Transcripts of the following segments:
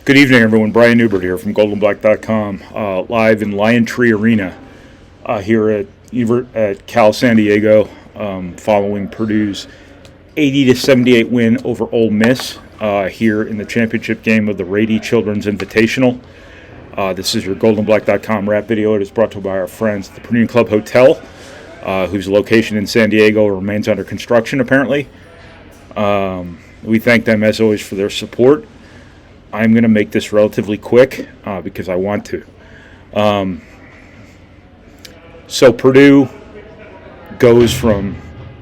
Good evening, everyone. Brian Neubert here from goldenblack.com, live in Lion Tree Arena here at Cal San Diego, following Purdue's 80-78 win over Ole Miss here in the championship game of the Rady Children's Invitational. This is your goldenblack.com rap video. It is brought to you by our friends at the Purdue Club Hotel, whose location in San Diego remains under construction, apparently. We thank them, as always, for their support. I'm going to make this relatively quick because I want to. So Purdue goes from,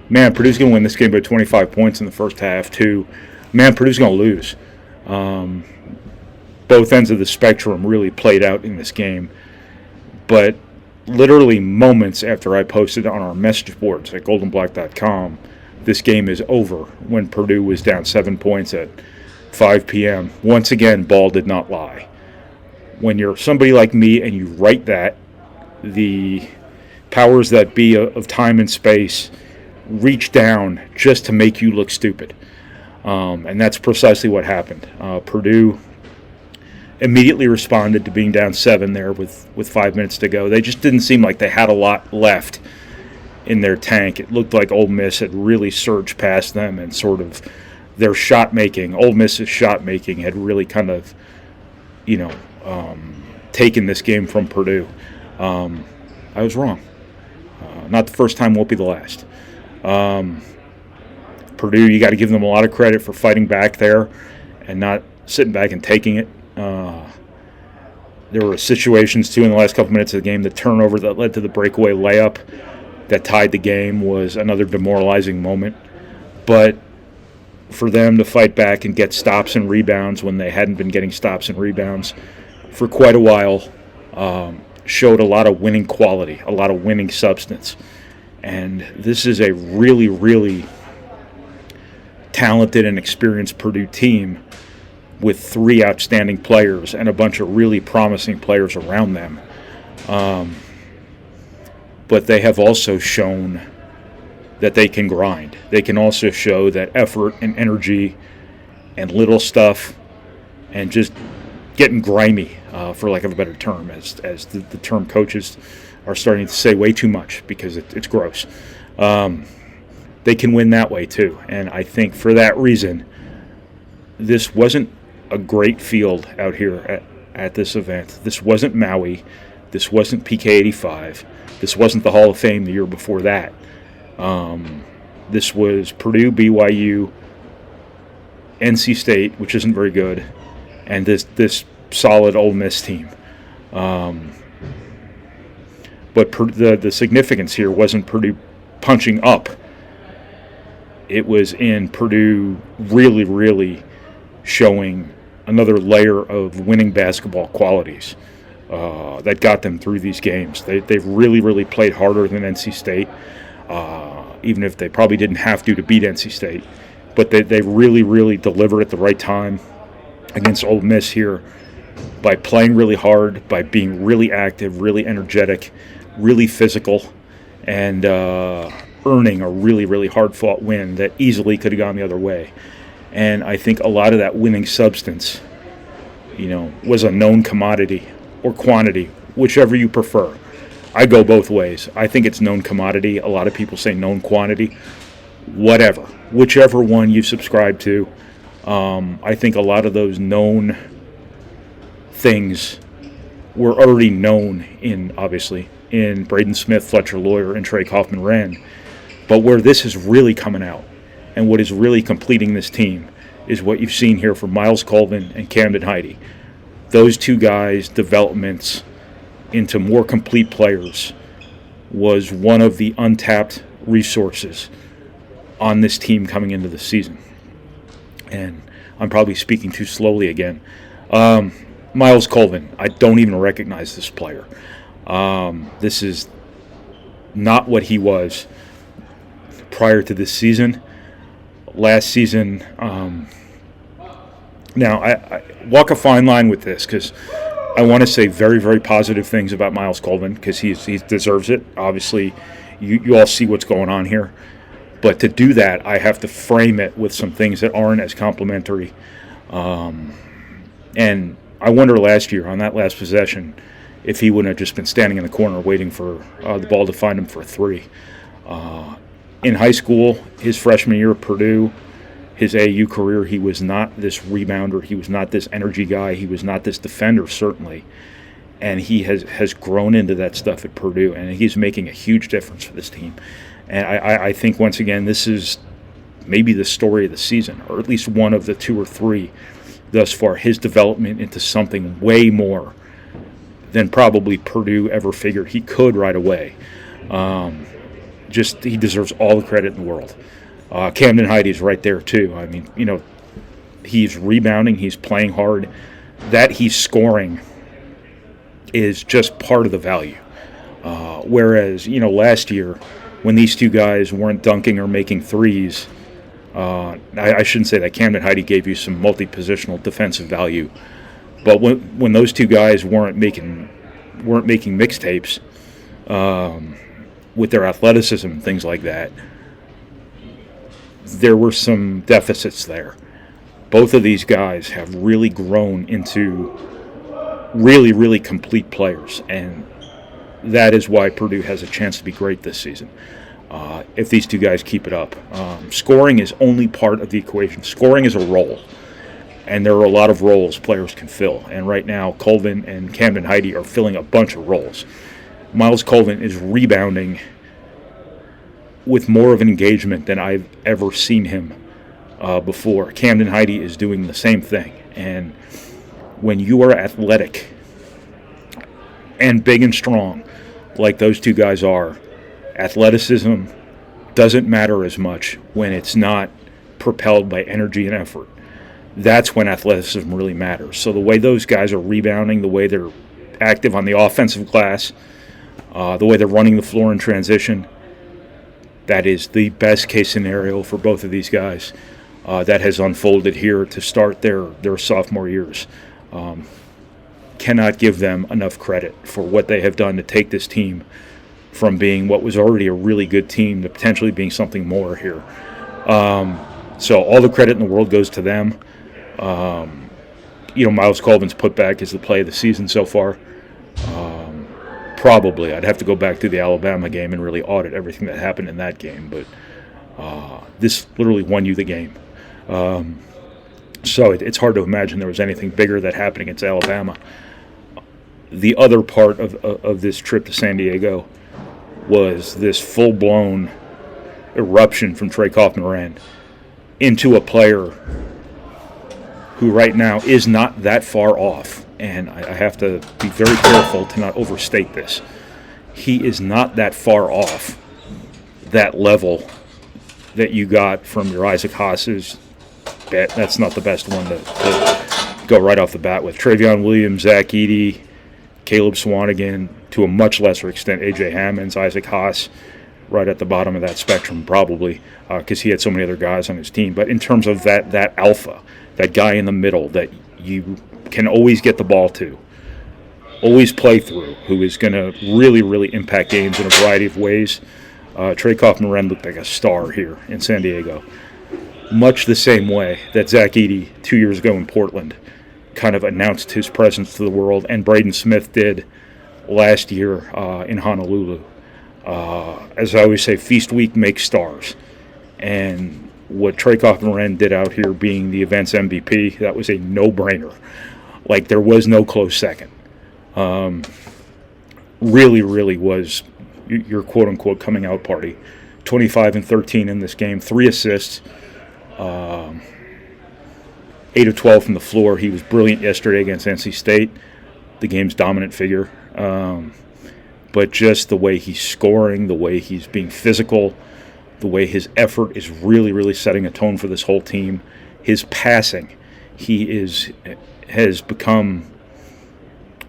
Purdue's going to win this game by 25 points in the first half, to, Purdue's going to lose. Both ends of the spectrum really played out in this game. But literally moments after I posted on our message boards at goldenblack.com, this game is over when Purdue was down 7 points at 5 p.m. Once again, ball did not lie. When you're somebody like me and you write that, the powers that be of time and space reach down just to make you look stupid. And that's precisely what happened. Purdue immediately responded to being down 7 there with 5 minutes to go. They just didn't seem like they had a lot left in their tank. It looked like Ole Miss had really surged past them, and sort of their shot making, Ole Miss's shot making, had really kind of, taken this game from Purdue. I was wrong. Not the first time, won't be the last. Purdue, you got to give them a lot of credit for fighting back there and not sitting back and taking it. There were situations, too, in the last couple minutes of the game. The turnover that led to the breakaway layup that tied the game was another demoralizing moment. But for them to fight back and get stops and rebounds when they hadn't been getting stops and rebounds for quite a while showed a lot of winning quality, a lot of winning substance. And this is a really, really talented and experienced Purdue team with 3 outstanding players and a bunch of really promising players around them. But they have also shown that they can grind. They can also show that effort and energy and little stuff and just getting grimy, for lack of a better term, as the term coaches are starting to say way too much because it's gross. They can win that way too. And I think for that reason, this wasn't a great field out here at this event. This wasn't Maui. This wasn't PK85. This wasn't the Hall of Fame the year before that. This was Purdue, BYU, NC State, which isn't very good, and this solid Ole Miss team. But the significance here wasn't Purdue punching up. It was in Purdue really, really showing another layer of winning basketball qualities that got them through these games. They've really, really played harder than NC State. Even if they probably didn't have to beat NC State. But they really, really delivered at the right time against Ole Miss here by playing really hard, by being really active, really energetic, really physical, and earning a really, really hard-fought win that easily could have gone the other way. And I think a lot of that winning substance, was a known commodity or quantity, whichever you prefer. I go both ways. I think it's known commodity. A lot of people say known quantity. Whatever. Whichever one you subscribe to. I think a lot of those known things were already known obviously, in Braden Smith, Fletcher Lawyer, and Trey Kaufman-Renn. But where this is really coming out, and what is really completing this team, is what you've seen here from Miles Colvin and Camden Heide. Those two guys' developments into more complete players was one of the untapped resources on this team coming into the season. And I'm probably speaking too slowly again. Miles Colvin, I don't even recognize this player. This is not what he was prior to this season. Last season, now I walk a fine line with this because I want to say very, very positive things about Miles Colvin because he deserves it. Obviously, you all see what's going on here. But to do that, I have to frame it with some things that aren't as complimentary And I wonder last year on that last possession if he wouldn't have just been standing in the corner waiting for the ball to find him for a three. In high school, his freshman year at Purdue, his AAU career, he was not this rebounder. He was not this energy guy. He was not this defender, certainly. And he has grown into that stuff at Purdue, and he's making a huge difference for this team. And I think, once again, this is maybe the story of the season, or at least one of the two or three thus far, his development into something way more than probably Purdue ever figured he could right away. He deserves all the credit in the world. Camden-Heide is right there, too. I mean, he's rebounding, he's playing hard. That he's scoring is just part of the value. Whereas, last year, when these two guys weren't dunking or making threes, I shouldn't say that. Camden-Heide gave you some multi-positional defensive value. But when those two guys weren't making mixtapes with their athleticism and things like that, there were some deficits there. Both of these guys have really grown into really, really complete players, and that is why Purdue has a chance to be great this season. If these two guys keep it up. Scoring is only part of the equation. Scoring is a role, and there are a lot of roles players can fill. And right now, Colvin and Camden-Heide are filling a bunch of roles. Miles Colvin is rebounding with more of an engagement than I've ever seen him before. Camden-Heide is doing the same thing. And when you are athletic and big and strong, like those two guys are, athleticism doesn't matter as much when it's not propelled by energy and effort. That's when athleticism really matters. So the way those guys are rebounding, the way they're active on the offensive glass, the way they're running the floor in transition, that is the best case scenario for both of these guys that has unfolded here to start their sophomore years. Cannot give them enough credit for what they have done to take this team from being what was already a really good team to potentially being something more here. So all the credit in the world goes to them. Miles Colvin's putback is the play of the season so far. Probably. I'd have to go back to the Alabama game and really audit everything that happened in that game. But this literally won you the game. So it's hard to imagine there was anything bigger that happened against Alabama. The other part of this trip to San Diego was this full-blown eruption from Trey Kaufman-Renn into a player who right now is not that far off. And I have to be very careful to not overstate this. He is not that far off that level that you got from your Isaac Haas's bet. That's not the best one to go right off the bat with. Travion Williams, Zach-Edey, Caleb Swanigan, to a much lesser extent, A.J. Hammonds, Isaac Haas, right at the bottom of that spectrum probably, because he had so many other guys on his team. But in terms of that alpha, that guy in the middle that you can always get the ball to, always play through, who is going to really, really impact games in a variety of ways, Trey Kaufman-Renn looked like a star here in San Diego. Much the same way that Zach-Edey 2 years ago in Portland kind of announced his presence to the world, and Braden Smith did last year in Honolulu. As I always say, Feast Week makes stars. And what Trey Kaufman-Renn did out here being the event's MVP, that was a no-brainer. Like, there was no close second. Really, really was your quote-unquote coming-out party. 25 and 13 in this game, 3 assists, 8 of 12 from the floor. He was brilliant yesterday against NC State, the game's dominant figure. But just the way he's scoring, the way he's being physical, the way his effort is really, really setting a tone for this whole team. His passing, has become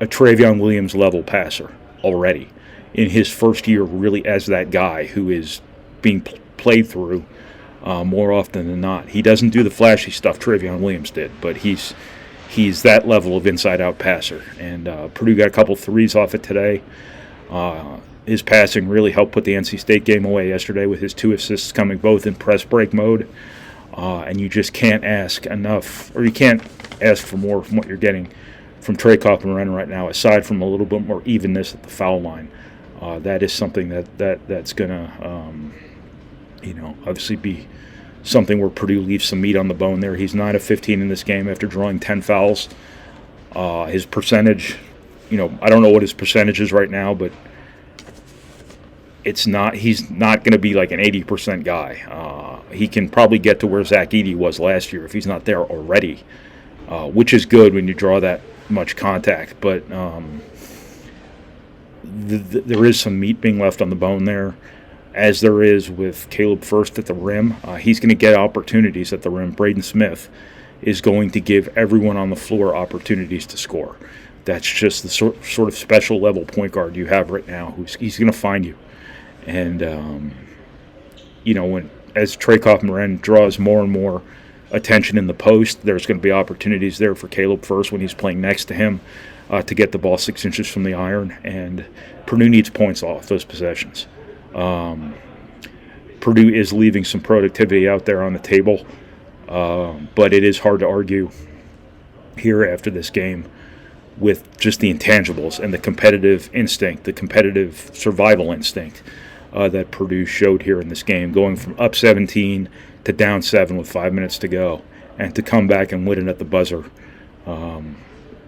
a Travion Williams level passer already in his first year really as that guy who is being played through more often than not. He doesn't do the flashy stuff Travion Williams did, but he's that level of inside-out passer. And Purdue got a couple threes off it today. His passing really helped put the NC State game away yesterday with his 2 assists coming both in press break mode. And you just can't ask enough, or you can't ask for more from what you're getting from Trey Kaufman-Renn right now, aside from a little bit more evenness at the foul line. That is something that's going to, obviously be something where Purdue leaves some meat on the bone there. He's 9 of 15 in this game after drawing 10 fouls. His percentage, I don't know what his percentage is right now, but he's not going to be like an 80% guy. He can probably get to where Ross-Ade was last year if he's not there already, which is good when you draw that much contact. But there is some meat being left on the bone there, as there is with Caleb First at the rim. He's going to get opportunities at the rim. Braden Smith is going to give everyone on the floor opportunities to score. That's just the sort of special level point guard you have right now. He's going to find you. And, as Trey Kaufman-Renn draws more and more attention in the post, there's going to be opportunities there for Caleb First when he's playing next to him to get the ball 6 inches from the iron. And Purdue needs points off those possessions. Purdue is leaving some productivity out there on the table, but it is hard to argue here after this game with just the intangibles and the competitive instinct, the competitive survival instinct that Purdue showed here in this game, going from up 17 to down 7 with 5 minutes to go, and to come back and win it at the buzzer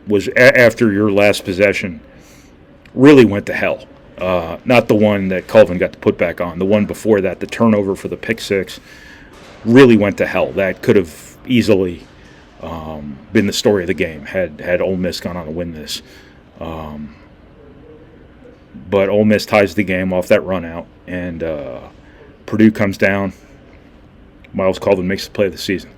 was after your last possession really went to hell. Not the one that Colvin got to put back on. The one before that, the turnover for the pick six, really went to hell. That could have easily been the story of the game had Ole Miss gone on to win this. But Ole Miss ties the game off that run out, and Purdue comes down. Miles Colvin makes the play of the season.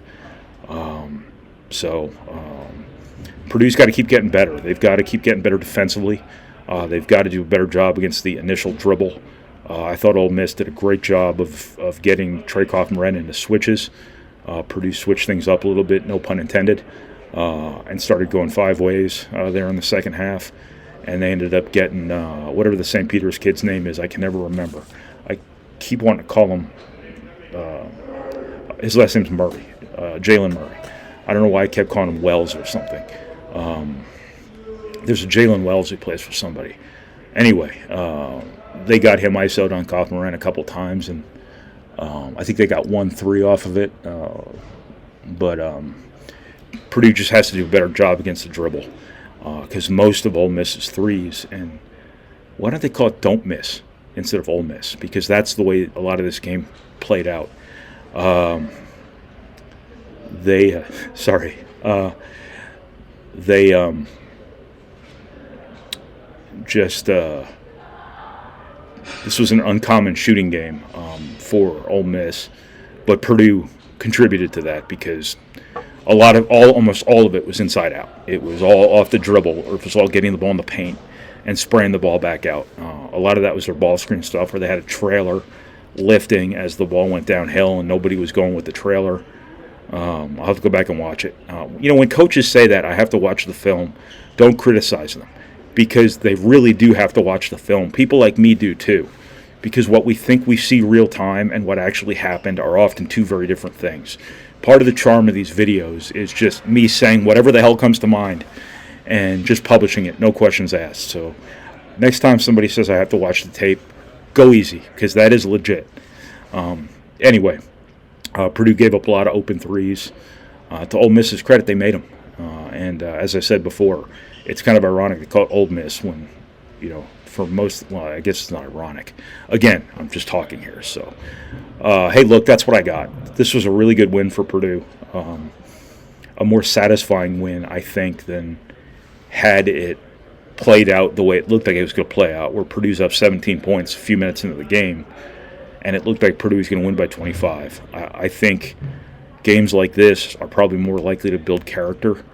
Purdue's got to keep getting better. They've got to keep getting better defensively. They've got to do a better job against the initial dribble. I thought Ole Miss did a great job of getting Trey Kaufman-Renn into switches. Purdue switched things up a little bit, no pun intended, and started going 5 ways there in the second half. And they ended up getting whatever the St. Peter's kid's name is. I can never remember. I keep wanting to call him, his last name's Murray, Jalen Murray. I don't know why I kept calling him Wells or something. There's a Jalen Wells who plays for somebody. Anyway, they got him ISO'd on Kaufman-Renn a couple times, and I think they got 1-3 off of it. But Purdue just has to do a better job against the dribble, because most of Ole Miss's threes, and why don't they call it don't miss instead of Ole Miss? Because that's the way a lot of this game played out. This was an uncommon shooting game for Ole Miss, but Purdue contributed to that because almost all of it was inside out. It was all off the dribble, or it was all getting the ball in the paint and spraying the ball back out. A lot of that was their ball screen stuff, where they had a trailer lifting as the ball went downhill and nobody was going with the trailer. I'll have to go back and watch it. When coaches say that, I have to watch the film. Don't criticize them, because they really do have to watch the film. People like me do too, because what we think we see real time and what actually happened are often two very different things. Part of the charm of these videos is just me saying whatever the hell comes to mind and just publishing it, no questions asked. So next time somebody says I have to watch the tape, go easy, because that is legit. Anyway, Purdue gave up a lot of open threes. To Ole Miss's credit, they made them. And as I said before, it's kind of ironic to call it Ole Miss when, for most, well, I guess it's not ironic. Again, I'm just talking here. So, hey, look, that's what I got. This was a really good win for Purdue. A more satisfying win, I think, than had it played out the way it looked like it was going to play out, where Purdue's up 17 points a few minutes into the game, and it looked like Purdue was going to win by 25. I think games like this are probably more likely to build character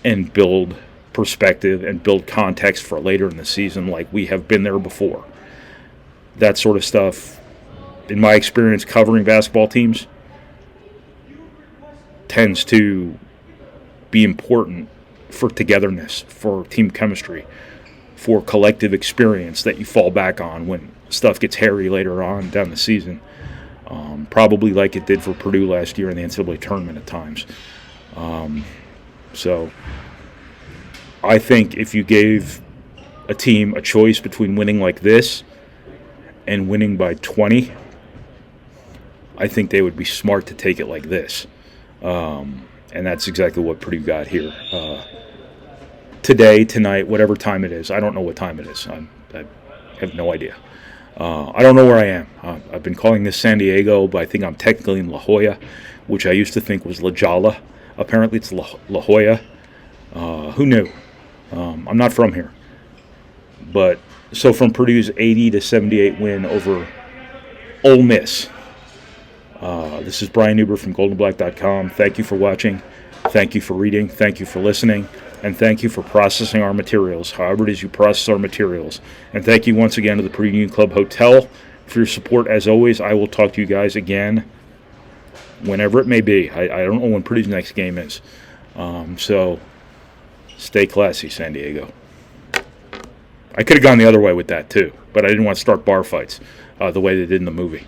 and build perspective and build context for later in the season, like we have been there before. That sort of stuff, in my experience covering basketball teams, tends to be important for togetherness, for team chemistry, for collective experience that you fall back on when stuff gets hairy later on down the season. Probably like it did for Purdue last year in the NCAA tournament at times. So I think if you gave a team a choice between winning like this and winning by 20, I think they would be smart to take it like this. And that's exactly what Purdue got here. Today, tonight, whatever time it is. I don't know what time it is. I have no idea. I don't know where I am. I've been calling this San Diego, but I think I'm technically in La Jolla, which I used to think was La Jolla. Apparently it's La Jolla. Who knew? I'm not from here. But so from Purdue's 80-78 win over Ole Miss. This is Brian Neubert from goldenblack.com. Thank you for watching. Thank you for reading. Thank you for listening. And thank you for processing our materials, however it is you process our materials. And thank you once again to the Purdue Union Club Hotel for your support. As always, I will talk to you guys again whenever it may be. I don't know when Purdue's next game is. So stay classy, San Diego. I could have gone the other way with that too, but I didn't want to start bar fights the way they did in the movie.